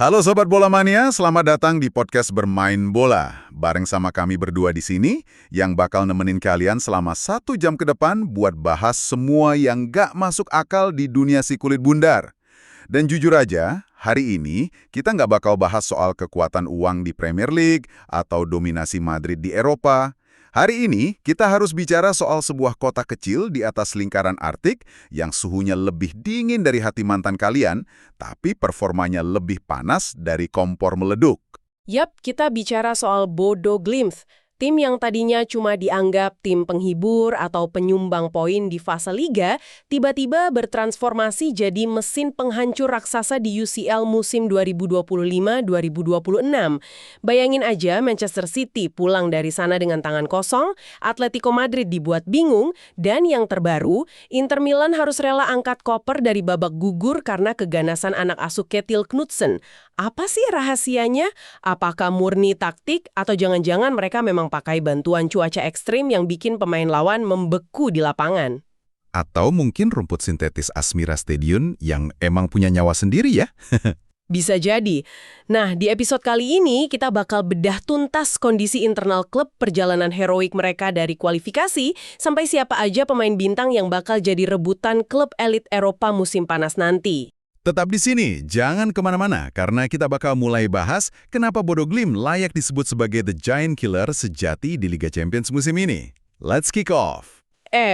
Halo Sobat Bola Mania, selamat datang di podcast Bermain Bola. Bareng sama kami berdua di sini, yang bakal nemenin kalian selama 1 jam ke depan buat bahas semua yang gak masuk akal di dunia si kulit bundar. Dan jujur aja, hari ini kita nggak bakal bahas soal kekuatan uang di Premier League atau dominasi Madrid di Eropa. Hari ini kita harus bicara soal sebuah kota kecil di atas lingkaran Arktik yang suhunya lebih dingin dari hati mantan kalian, tapi performanya lebih panas dari kompor meleduk. Yap, kita bicara soal Bodo Glimt, tim yang tadinya cuma dianggap tim penghibur atau penyumbang poin di fase liga, tiba-tiba bertransformasi jadi mesin penghancur raksasa di UCL musim 2025-2026. Bayangin aja Manchester City pulang dari sana dengan tangan kosong, Atletico Madrid dibuat bingung, dan yang terbaru, Inter Milan harus rela angkat koper dari babak gugur karena keganasan anak asuh Ketil Knutsen. Apa sih rahasianya? Apakah murni taktik atau jangan-jangan mereka memang pakai bantuan cuaca ekstrim yang bikin pemain lawan membeku di lapangan? Atau mungkin rumput sintetis Asmira Stadium yang emang punya nyawa sendiri ya? Bisa jadi. Nah, di episode kali ini kita bakal bedah tuntas kondisi internal klub, perjalanan heroik mereka dari kualifikasi, sampai siapa aja pemain bintang yang bakal jadi rebutan klub elit Eropa musim panas nanti. Tetap di sini, jangan kemana-mana, karena kita bakal mulai bahas kenapa Bodo Glimt layak disebut sebagai The Giant Killer sejati di Liga Champions musim ini. Let's kick off!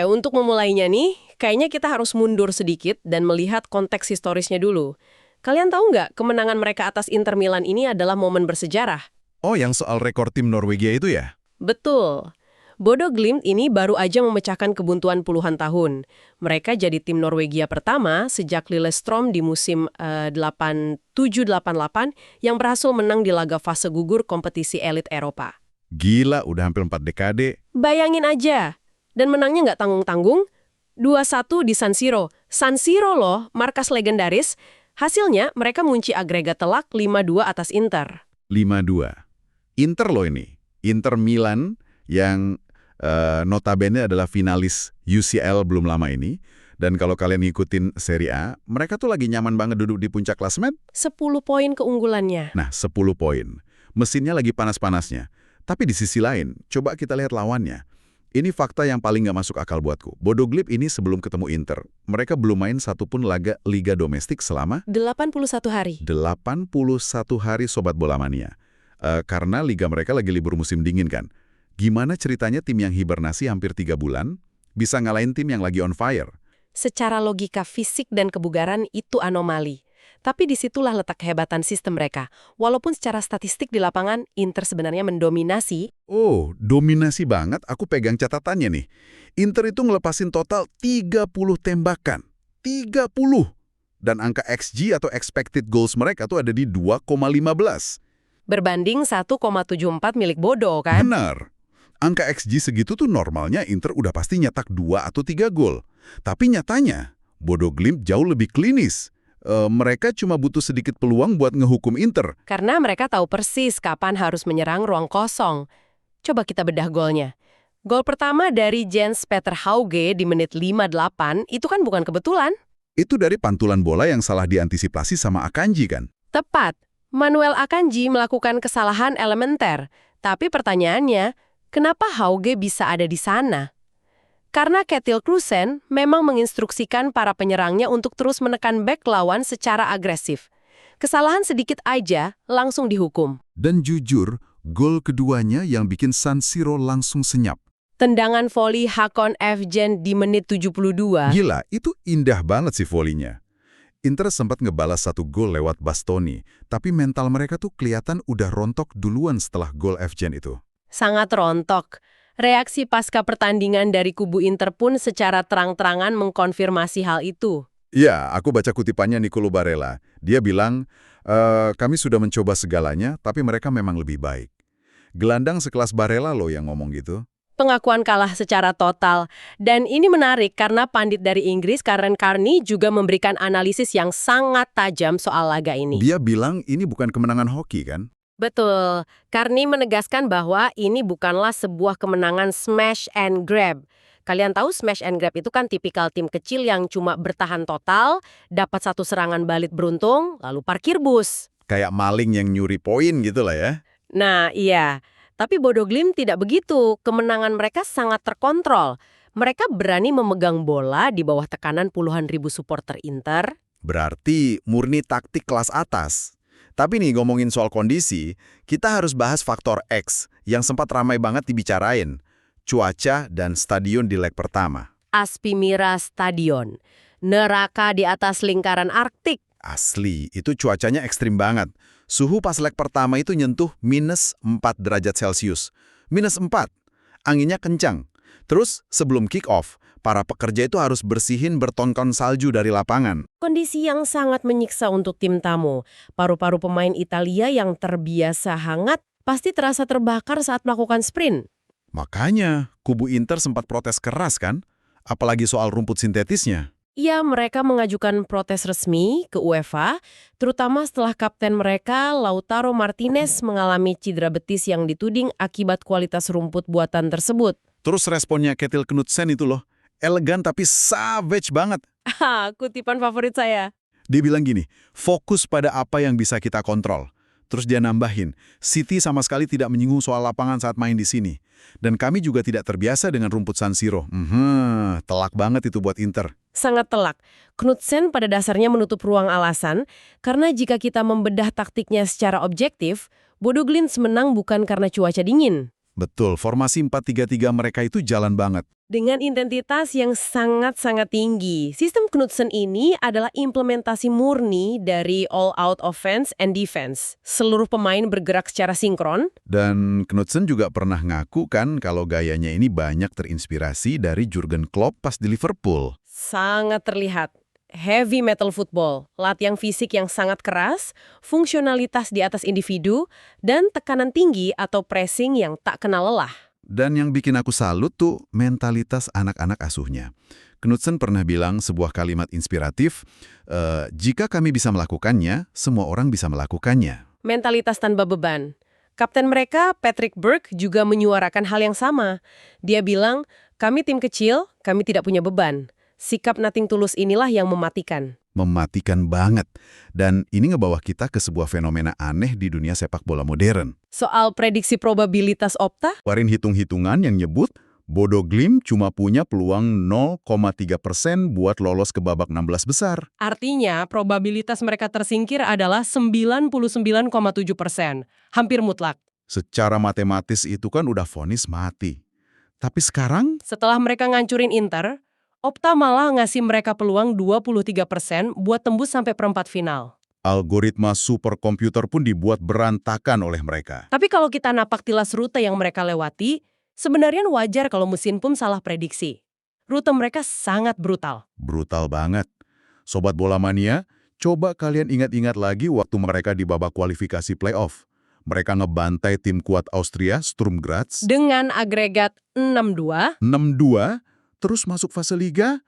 Untuk memulainya nih, kayaknya kita harus mundur sedikit dan melihat konteks historisnya dulu. Kalian tahu nggak, kemenangan mereka atas Inter Milan ini adalah momen bersejarah? Oh, yang soal rekor tim Norwegia itu ya? Betul. Bodo Glimt ini baru aja memecahkan kebuntuan puluhan tahun. Mereka jadi tim Norwegia pertama sejak Lillestrøm di musim 87-88 yang berhasil menang di laga fase gugur kompetisi elit Eropa. Gila, udah hampir 4 dekade. Bayangin aja. Dan menangnya nggak tanggung-tanggung. 2-1 di San Siro. San Siro loh, markas legendaris. Hasilnya mereka mengunci agregat telak 5-2 atas Inter. 5-2. Inter loh ini. Inter Milan yang notabene adalah finalis UCL belum lama ini. Dan kalau kalian ngikutin Serie A, mereka tuh lagi nyaman banget duduk di puncak klasemen. 10 poin keunggulannya. Nah, 10 poin. Mesinnya lagi panas-panasnya. Tapi di sisi lain, coba kita lihat lawannya. Ini fakta yang paling nggak masuk akal buatku. Bodo Glimt ini sebelum ketemu Inter, mereka belum main satupun laga liga domestik selama 81 hari. 81 hari Sobat Bola Mania. Karena liga mereka lagi libur musim dingin kan. Gimana ceritanya tim yang hibernasi hampir 3 bulan bisa ngalahin tim yang lagi on fire? Secara logika fisik dan kebugaran itu anomali. Tapi disitulah letak kehebatan sistem mereka. Walaupun secara statistik di lapangan, Inter sebenarnya mendominasi. Oh, dominasi banget. Aku pegang catatannya nih. Inter itu ngelepasin total 30 tembakan. 30! Dan angka XG atau expected goals mereka tuh ada di 2,15. Berbanding 1,74 milik Bodo, kan? Benar. Angka XG segitu tuh normalnya Inter udah pasti nyetak 2 atau 3 gol. Tapi nyatanya, Bodo Glimt jauh lebih klinis. Mereka cuma butuh sedikit peluang buat ngehukum Inter. Karena mereka tahu persis kapan harus menyerang ruang kosong. Coba kita bedah golnya. Gol pertama dari Jens Peter Hauge di menit 58 itu kan bukan kebetulan. Itu dari pantulan bola yang salah diantisipasi sama Akanji kan? Tepat. Manuel Akanji melakukan kesalahan elementer. Tapi pertanyaannya, kenapa Hauge bisa ada di sana? Karena Ketil Knutsen memang menginstruksikan para penyerangnya untuk terus menekan bek lawan secara agresif. Kesalahan sedikit aja langsung dihukum. Dan jujur, gol keduanya yang bikin San Siro langsung senyap. Tendangan voli Hakon Evjen di menit 72. Gila, itu indah banget sih volinya. Inter sempat ngebalas 1 gol lewat Bastoni, tapi mental mereka tuh kelihatan udah rontok duluan setelah gol Evjen itu. Sangat rontok. Reaksi pasca pertandingan dari kubu Inter pun secara terang-terangan mengkonfirmasi hal itu. Iya, aku baca kutipannya Nicolo Barella. Dia bilang, kami sudah mencoba segalanya, tapi mereka memang lebih baik. Gelandang sekelas Barella loh yang ngomong gitu. Pengakuan kalah secara total. Dan ini menarik karena pandit dari Inggris, Karen Carney, juga memberikan analisis yang sangat tajam soal laga ini. Dia bilang ini bukan kemenangan hoki kan? Betul. Carney menegaskan bahwa ini bukanlah sebuah kemenangan smash and grab. Kalian tahu smash and grab itu kan tipikal tim kecil yang cuma bertahan total, dapat 1 serangan balik beruntung, lalu parkir bus. Kayak maling yang nyuri poin gitu lah ya. Nah, iya. Tapi Bodo Glimt tidak begitu. Kemenangan mereka sangat terkontrol. Mereka berani memegang bola di bawah tekanan puluhan ribu supporter Inter. Berarti murni taktik kelas atas. Tapi nih ngomongin soal kondisi, kita harus bahas faktor X yang sempat ramai banget dibicarain. Cuaca dan stadion di leg pertama. Aspimira Stadion. Neraka di atas lingkaran Arktik. Asli, itu cuacanya ekstrim banget. Suhu pas leg pertama itu nyentuh -4 derajat Celcius. -4. Anginnya kencang. Terus sebelum kick off, para pekerja itu harus bersihin berton-ton salju dari lapangan. Kondisi yang sangat menyiksa untuk tim tamu. Paru-paru pemain Italia yang terbiasa hangat pasti terasa terbakar saat melakukan sprint. Makanya, kubu Inter sempat protes keras kan? Apalagi soal rumput sintetisnya. Ya, mereka mengajukan protes resmi ke UEFA, terutama setelah kapten mereka, Lautaro Martinez, mengalami cedera betis yang dituding akibat kualitas rumput buatan tersebut. Terus responnya Ketil Knudsen itu loh, elegan tapi savage banget. Kutipan favorit saya. Dia bilang gini, fokus pada apa yang bisa kita kontrol. Terus dia nambahin, City sama sekali tidak menyinggung soal lapangan saat main di sini. Dan kami juga tidak terbiasa dengan rumput San Siro. Telak banget itu buat Inter. Sangat telak. Knudsen pada dasarnya menutup ruang alasan, karena jika kita membedah taktiknya secara objektif, Bodo Glimt menang bukan karena cuaca dingin. Betul, formasi 4-3-3 mereka itu jalan banget. Dengan intensitas yang sangat-sangat tinggi, sistem Knudsen ini adalah implementasi murni dari all-out offense and defense. Seluruh pemain bergerak secara sinkron. Dan Knudsen juga pernah ngaku kan kalau gayanya ini banyak terinspirasi dari Jurgen Klopp pas di Liverpool. Sangat terlihat. Heavy metal football, latihan fisik yang sangat keras, fungsionalitas di atas individu, dan tekanan tinggi atau pressing yang tak kenal lelah. Dan yang bikin aku salut tuh mentalitas anak-anak asuhnya. Knudsen pernah bilang sebuah kalimat inspiratif, jika kami bisa melakukannya, semua orang bisa melakukannya. Mentalitas tanpa beban. Kapten mereka, Patrick Berg, juga menyuarakan hal yang sama. Dia bilang, kami tim kecil, kami tidak punya beban. Sikap nothing tulus inilah yang mematikan. Mematikan banget. Dan ini ngebawa kita ke sebuah fenomena aneh di dunia sepak bola modern. Soal prediksi probabilitas Opta, Keluarin hitung-hitungan yang nyebut Bodo Glimt cuma punya peluang 0,3% buat lolos ke babak 16 besar. artinya probabilitas mereka tersingkir adalah 99,7%. Hampir mutlak. Secara matematis itu kan udah vonis mati. Tapi sekarang Setelah mereka ngancurin Inter, Opta malah ngasih mereka peluang 23% buat tembus sampai perempat final. algoritma superkomputer pun dibuat berantakan oleh mereka. Tapi kalau kita napak tilas rute yang mereka lewati, sebenarnya wajar kalau mesin pun salah prediksi. Rute mereka sangat brutal. Brutal banget. Sobat Bola Mania, coba kalian ingat-ingat lagi waktu mereka di babak kualifikasi playoff. Mereka ngebantai tim kuat Austria, Sturm Graz, Dengan agregat 6-2, 6-2, terus masuk fase Liga,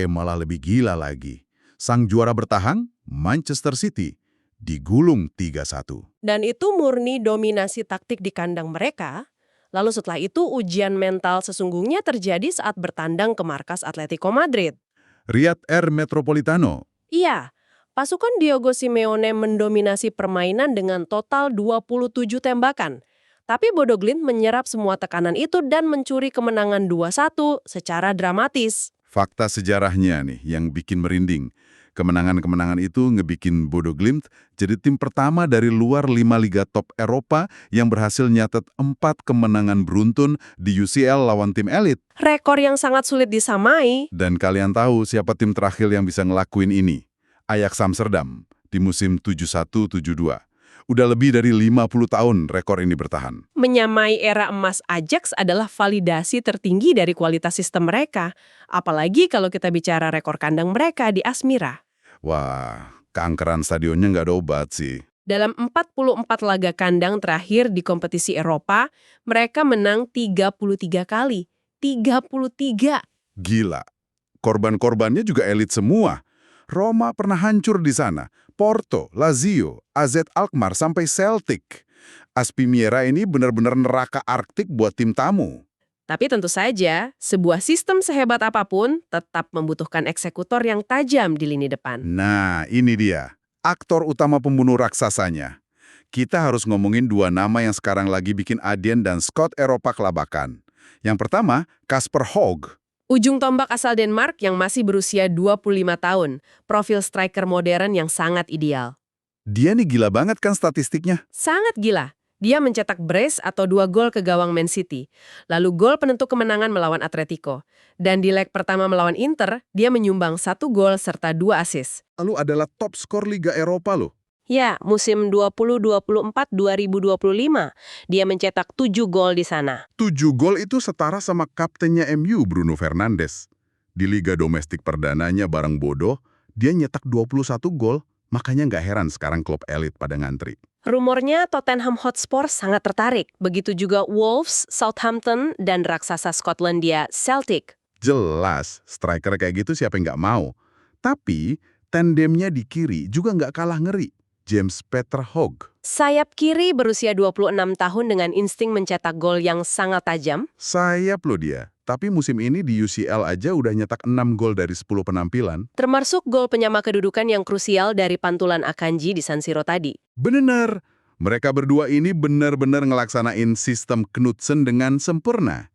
malah lebih gila lagi. Sang juara bertahan, Manchester City, digulung 3-1. dan itu murni dominasi taktik di kandang mereka. Lalu setelah itu ujian mental sesungguhnya terjadi saat bertandang ke markas Atletico Madrid. Riyad R. Metropolitano, Iya, pasukan Diego Simeone mendominasi permainan dengan total 27 tembakan. Tapi Bodo Glimt menyerap semua tekanan itu dan mencuri kemenangan 2-1 secara dramatis. fakta sejarahnya nih yang bikin merinding. Kemenangan-kemenangan itu ngebikin Bodo Glimt jadi tim pertama dari luar 5 liga top Eropa yang berhasil nyatet 4 kemenangan beruntun di UCL lawan tim elit. Rekor yang sangat sulit disamai. Dan kalian tahu siapa tim terakhir yang bisa ngelakuin ini? Ajax Amsterdam di musim 71-72. Udah lebih dari 50 tahun rekor ini bertahan. Menyamai era emas Ajax adalah validasi tertinggi dari kualitas sistem mereka. Apalagi kalau kita bicara rekor kandang mereka di Asmira. Wah, keangkeran stadionnya nggak ada obat sih. Dalam 44 laga kandang terakhir di kompetisi Eropa, mereka menang 33 kali. 33! Gila. Korban-korbannya juga elit semua. Roma pernah hancur di sana. Porto, Lazio, AZ Alkmaar sampai Celtic. Aspimira ini benar-benar neraka Arktik buat tim tamu. Tapi tentu saja, sebuah sistem sehebat apapun tetap membutuhkan eksekutor yang tajam di lini depan. Nah, ini dia. aktor utama pembunuh raksasanya. Kita harus ngomongin dua nama yang sekarang lagi bikin Adyen dan Scott Eropa kelabakan. Yang pertama, Kasper Hogg. Ujung tombak asal Denmark yang masih berusia 25 tahun, profil striker modern yang sangat ideal. Dia nih gila banget kan statistiknya. Sangat gila. Dia mencetak brace atau 2 gol ke gawang Man City, lalu gol penentu kemenangan melawan Atletico. Dan di leg pertama melawan Inter, dia menyumbang 1 gol serta 2 assist. Lalu adalah top skor Liga Eropa loh. Ya, musim 2024-2025, dia mencetak 7 gol di sana. 7 gol itu setara sama kaptennya MU Bruno Fernandes. Di Liga Domestik perdananya bareng Bodo, dia nyetak 21 gol, makanya nggak heran sekarang klub elit pada ngantri. Rumornya Tottenham Hotspur sangat tertarik, begitu juga Wolves, Southampton, dan raksasa Skotlandia Celtic. Jelas, striker kayak gitu siapa yang nggak mau. Tapi, tandemnya di kiri juga nggak kalah ngeri. James Peter Hogg. Sayap kiri berusia 26 tahun dengan insting mencetak gol yang sangat tajam. Sayap loh dia. Tapi musim ini di UCL aja udah nyetak 6 gol dari 10 penampilan. Termasuk gol penyama kedudukan yang krusial dari pantulan Akanji di San Siro tadi. Bener. Mereka berdua ini benar-benar ngelaksanain sistem Knudsen dengan sempurna.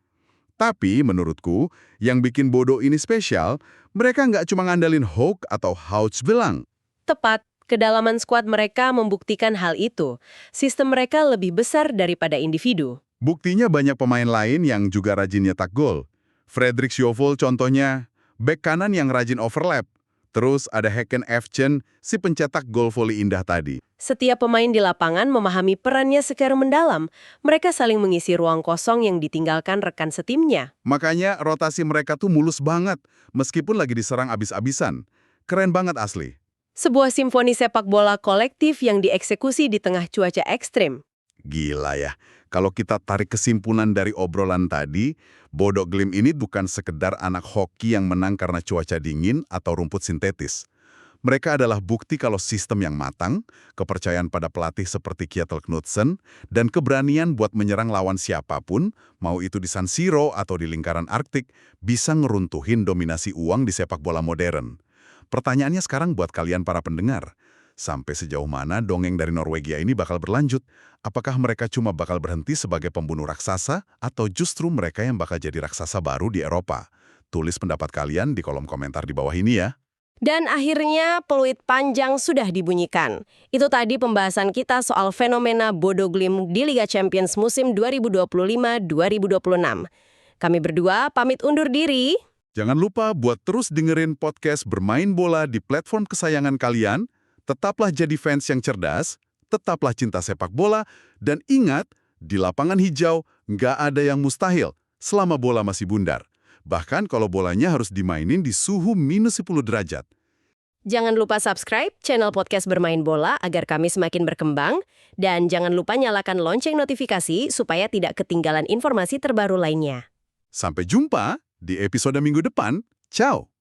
Tapi menurutku, yang bikin Bodo ini spesial, mereka nggak cuma ngandalin Hogg atau Houtsbelang. Tepat, kedalaman skuad mereka membuktikan hal itu. Sistem mereka lebih besar daripada individu. Buktinya banyak pemain lain yang juga rajin nyetak gol. Fredrik Sjövold contohnya, bek kanan yang rajin overlap. Terus ada Hacken Efchen, si pencetak gol voli indah tadi. Setiap pemain di lapangan memahami perannya secara mendalam. Mereka saling mengisi ruang kosong yang ditinggalkan rekan setimnya. Makanya rotasi mereka tuh mulus banget, meskipun lagi diserang abis-abisan. Keren banget asli. Sebuah simfoni sepak bola kolektif yang dieksekusi di tengah cuaca ekstrim. Gila ya, kalau kita tarik kesimpulan dari obrolan tadi, Bodo Glimt ini bukan sekedar anak hoki yang menang karena cuaca dingin atau rumput sintetis. Mereka adalah bukti kalau sistem yang matang, kepercayaan pada pelatih seperti Kjetil Knudsen, dan keberanian buat menyerang lawan siapapun, mau itu di San Siro atau di lingkaran Arktik, bisa ngeruntuhin dominasi uang di sepak bola modern. Pertanyaannya sekarang buat kalian para pendengar. Sampai sejauh mana dongeng dari Norwegia ini bakal berlanjut? Apakah mereka cuma bakal berhenti sebagai pembunuh raksasa, atau justru mereka yang bakal jadi raksasa baru di Eropa? Tulis pendapat kalian di kolom komentar di bawah ini ya. Dan akhirnya peluit panjang sudah dibunyikan. Itu tadi pembahasan kita soal fenomena Bodo Glimt di Liga Champions musim 2025-2026. Kami berdua pamit undur diri. Jangan lupa buat terus dengerin podcast Bermain Bola di platform kesayangan kalian. Tetaplah jadi fans yang cerdas, tetaplah cinta sepak bola, dan ingat, di lapangan hijau nggak ada yang mustahil selama bola masih bundar. Bahkan kalau bolanya harus dimainin di suhu -10 derajat. Jangan lupa subscribe channel podcast Bermain Bola agar kami semakin berkembang. Dan jangan lupa nyalakan lonceng notifikasi supaya tidak ketinggalan informasi terbaru lainnya. Sampai jumpa di episode minggu depan. Ciao!